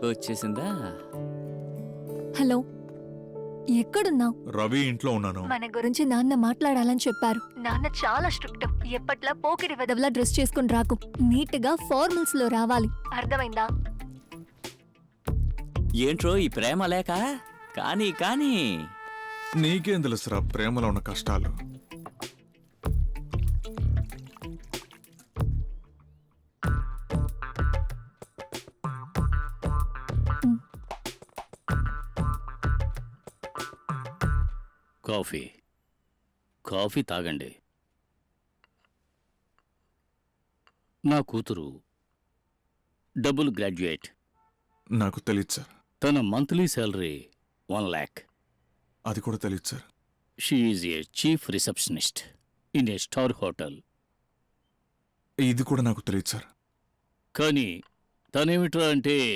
వచ్చేసిందా? హలో, ఎక్కడున్నావు? రవి ఇంట్లో ఉన్నాను. మన గురించి నాన్న మాట్లాడాలని చెప్పారు. నాన్న చాలా స్ట్రిక్ట్. ఎప్పట్లా పోకిరి వెదవలా డ్రెస్ చేసుకుని రాకు. నీట్ గా ఫార్మల్స్ లో రావాలి, అర్థమైందా? ఏంట్రో ఈ ప్రేమ లేక? కానీ కానీ నీకేం తెలుసురా ప్రేమలో ఉన్న కష్టాలు. కాఫీ కాఫీ తాగండి. నా కూతురు డబుల్ గ్రాడ్యుయేట్. నాకు తెలియదు సార్. తన మంత్లీ శాలరీ 1 lakh. అది కూడా తెలియదు sir. She is a chief receptionist in a star hotel. ఇది కూడా నాకు తెలియదు సార్. కానీ తనేమిట్రా అంటే